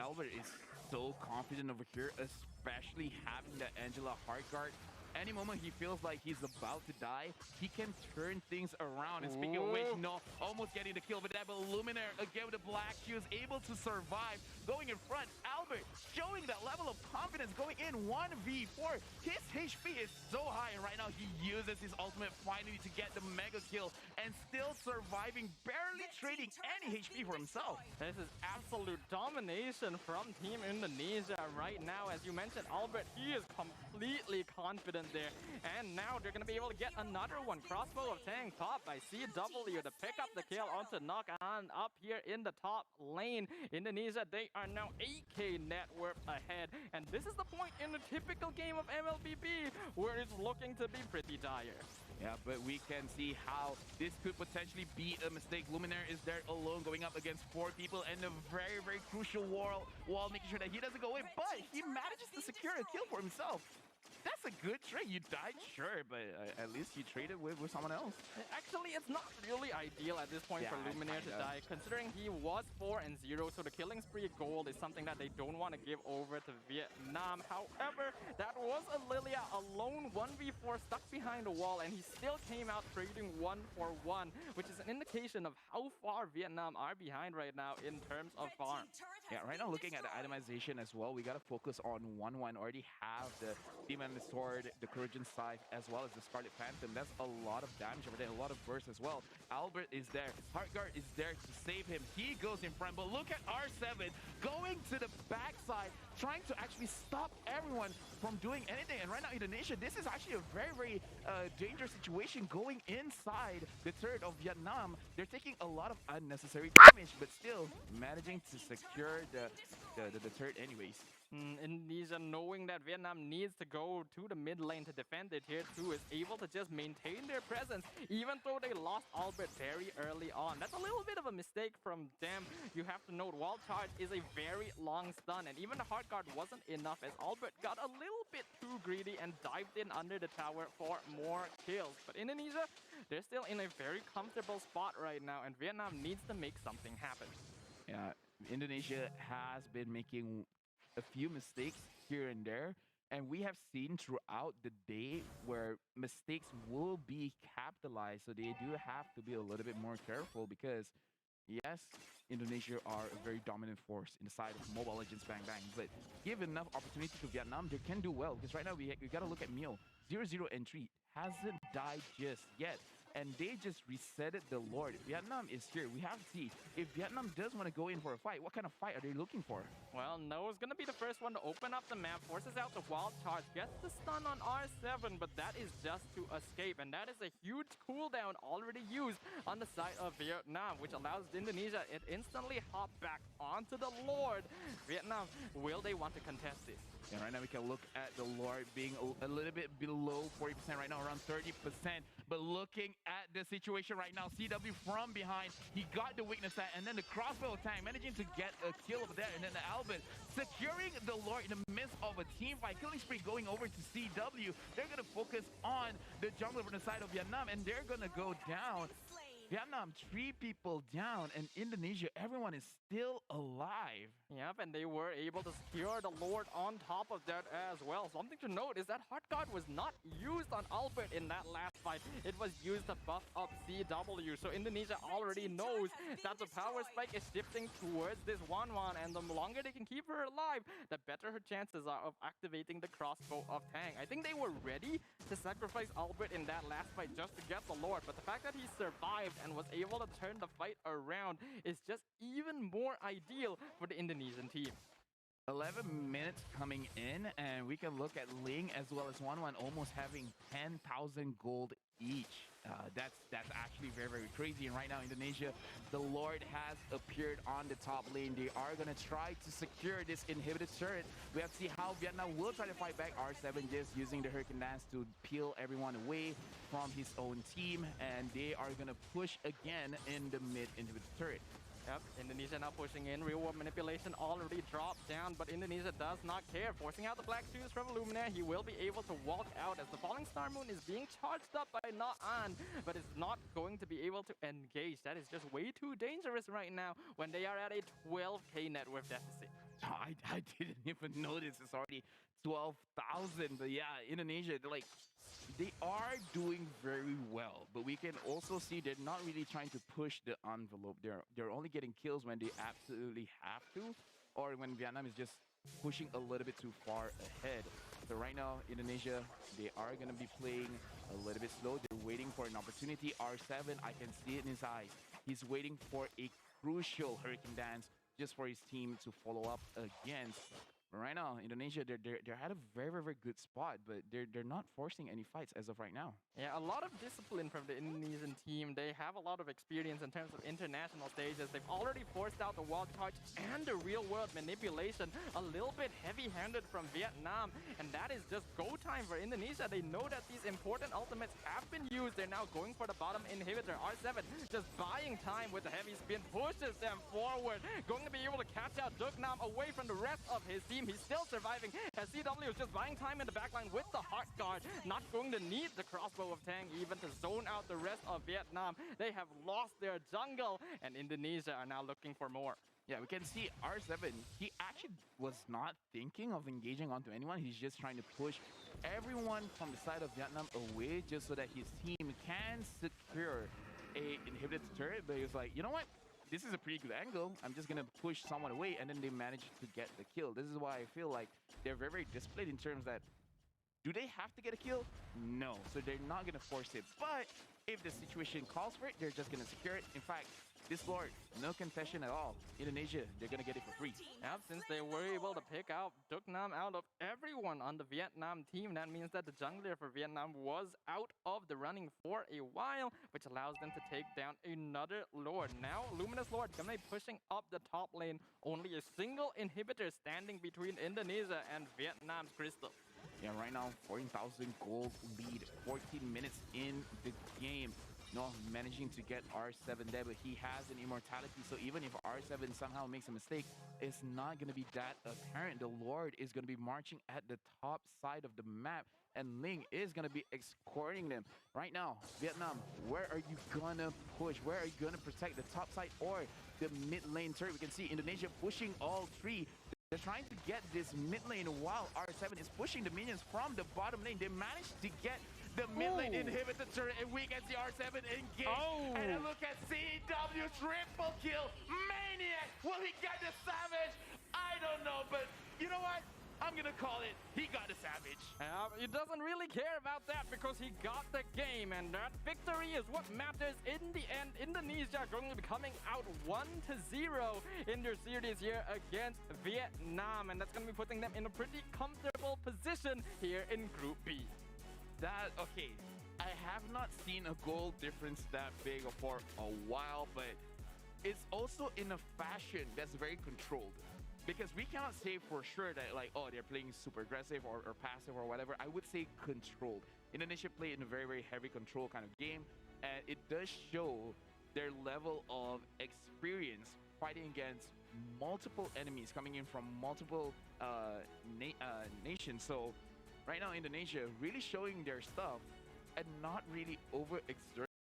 Albert is so confident over here, especially having the Angela hard guard. Any moment he feels like he's about to die, he can turn things around. And speaking of which, no, almost getting the kill with that, but Luminaire again with the black, she was able to survive, going in front. Albert showing that level of confidence, going in 1v4. His HP is so high, and right now he uses his ultimate finally to get the mega kill and still surviving, barely trading any HP for himself. This is absolute domination from Team Indonesia right now. As you mentioned, Albert, he is completely confident there. And now they're going to be able to get another one. Crossbow of Tang popped by CW to pick up the kill onto Knock On up here in the top lane. Indonesia, they are now 8k net worth ahead. And this is the point in the typical game of MLBB where it's looking to be pretty dire. Yeah, but we can see how this could potentially be a mistake. Luminaire is there alone going up against 4 people and a very, very crucial wall, making sure that he doesn't go in, but he manages to secure a kill for himself. That's a good trade. You died, sure, but at least you traded with someone else. Actually, it's not really ideal at this point for Luminaire to die, considering he was 4-0, so the killing spree gold is something that they don't want to give over to Vietnam. However, that was a Lilia alone 1v4 stuck behind a wall, and he still came out trading 1-for-1, which is an indication of how far Vietnam are behind right now in terms of farm. Yeah, right now looking at the itemization as well, we got to focus on 1-1. Already have the Demon Sword, the Corrosion Scythe, as well as the Scarlet Phantom. That's a lot of damage over there, a lot of burst as well. Albert is there. Heartguard is there to save him. He goes in front, but look at R7 going to the backside, trying to actually stop everyone from doing anything. And right now, Indonesia, this is actually a very, very dangerous situation going inside the turret of Vietnam. They're taking a lot of unnecessary damage, but still managing to secure the turret anyways. Indonesia, knowing that Vietnam needs to go to the mid lane to defend it here too, is able to just maintain their presence even though they lost Albert very early on. That's a little bit of a mistake from them. You have to note, wall charge is a very long stun, and even the hard guard wasn't enough as Albert got a little bit too greedy and dived in under the tower for more kills. But Indonesia, they're still in a very comfortable spot right now, and Vietnam needs to make something happen. Yeah, Indonesia has been making a few mistakes here and there, and we have seen throughout the day where mistakes will be capitalized, so they do have to be a little bit more careful because yes, Indonesia are a very dominant force in the side of Mobile Legends Bang Bang, but give enough opportunity to Vietnam, they can do well, because right now we got to look at Mio. 0-0 entry hasn't died just yet, and they just resetted the Lord. Vietnam is here. We have to see if Vietnam does want to go in for a fight. What kind of fight are they looking for? Well, Noah's going to be the first one to open up the map, forces out the wild charge, gets the stun on R7, but that is just to escape, and that is a huge cooldown already used on the side of Vietnam, which allows Indonesia it instantly hop back onto the Lord. Vietnam, will they want to contest this? And right now we can look at the Lord being a little bit below 40% right now, around 30%. But looking at the situation right now, CW from behind, he got the weakness set, and then the crossbow attack, managing to get a kill over there, and then the Albert securing the Lord in the midst of a team fight. Killing spree going over to CW. They're going to focus on the jungler from the side of Vietnam, and they're going to go down. Vietnam, 3 people down, and Indonesia, everyone is still alive. Yep, and they were able to secure the Lord on top of that as well. Something to note is that Hard Guard was not used on Albert in that last fight. It was used to buff up CW, so Indonesia already knows that the power spike is shifting towards this 1-1, and the longer they can keep her alive, the better her chances are of activating the crossbow of Tang. I think they were ready to sacrifice Albert in that last fight just to get the Lord, but the fact that he survived and was able to turn the fight around is just even more ideal for the Indonesian team. 11 minutes coming in, and we can look at Ling as well as 1-1 almost having 10,000 gold each. That's actually very, very crazy. And right now, Indonesia, the Lord has appeared on the top lane. They are going to try to secure this inhibited turret. We have to see how Vietnam will try to fight back. R7 just using the Hurricane Dance to peel everyone away from his own team. And they are going to push again in the mid inhibited turret. Yep, Indonesia now pushing in. Real world manipulation already dropped down, but Indonesia does not care. Forcing out the black shoes from Luminaire, he will be able to walk out as the Falling Star Moon is being charged up by Na'An, but is not going to be able to engage. That is just way too dangerous right now when they are at a 12k net worth deficit. I didn't even notice it's already 12,000. But yeah, Indonesia, they are doing very well, but we can also see they're not really trying to push the envelope. They're only getting kills when they absolutely have to, or when Vietnam is just pushing a little bit too far ahead. So right now, Indonesia, they are gonna be playing a little bit slow. They're waiting for an opportunity. R7, I can see it in his eyes. He's waiting for a crucial Hurricane Dance just for his team to follow up against. Right now, Indonesia, they're at a very, very, very good spot, but they're not forcing any fights as of right now. Yeah, a lot of discipline from the Indonesian team. They have a lot of experience in terms of international stages. They've already forced out the wild charge and the real world manipulation. A little bit heavy-handed from Vietnam, and that is just go time for Indonesia. They know that these important ultimates have been used. They're now going for the bottom inhibitor. R7 just buying time with the heavy spin, pushes them forward. Going to be able to catch out Dugnam away from the rest of his team. He's still surviving as CW is just buying time in the backline with the Heart Guard. Not going to need the crossbow of Tang even to zone out the rest of Vietnam. They have lost their jungle, and Indonesia are now looking for more. Yeah, we can see R7, he actually was not thinking of engaging onto anyone. He's just trying to push everyone from the side of Vietnam away just so that his team can secure a inhibited turret. But he was like, you know what? This is a pretty good angle. I'm just going to push someone away, and then they managed to get the kill. This is why I feel like they're very, very disciplined in terms that, do they have to get a kill? No. So they're not going to force it. But if the situation calls for it, they're just going to secure it. In fact, this Lord, no confession at all. Indonesia, they're going to get it for free. Yep, since they were able to pick out Dugnam out of everyone on the Vietnam team, that means that the jungler for Vietnam was out of the running for a while, which allows them to take down another Lord. Now, Luminous Lord gonna be pushing up the top lane. Only a single inhibitor standing between Indonesia and Vietnam's Crystal. Yeah, right now, 14,000 gold lead, 14 minutes in the game. No, managing to get R7 there, but he has an immortality, so even if R7 somehow makes a mistake, it's not going to be that apparent. The Lord is going to be marching at the top side of the map, and Ling is going to be escorting them. Right now, Vietnam, where are you going to push? Where are you going to protect the top side or the mid lane turret? We can see Indonesia pushing all three. They're trying to get this mid lane while R7 is pushing the minions from the bottom lane. They managed to get the mid lane inhibitor turret, and we can see R7 engage. And a look at CW, triple kill. Maniac, will he get the Savage? I don't know, but you know what? I'm gonna call it. He got the Savage. He doesn't really care about that because he got the game, and that victory is what matters in the end. Indonesia going to be coming out 1-0 in their series here against Vietnam, and that's going to be putting them in a pretty comfortable position here in Group B. Okay, I have not seen a goal difference that big for a while, but it's also in a fashion that's very controlled. Because we cannot say for sure that, like, oh, they're playing super aggressive or passive or whatever. I would say controlled. Indonesia played in a very, very heavy control kind of game, and it does show their level of experience fighting against multiple enemies coming in from multiple nations. So right now, Indonesia really showing their stuff and not really overexerting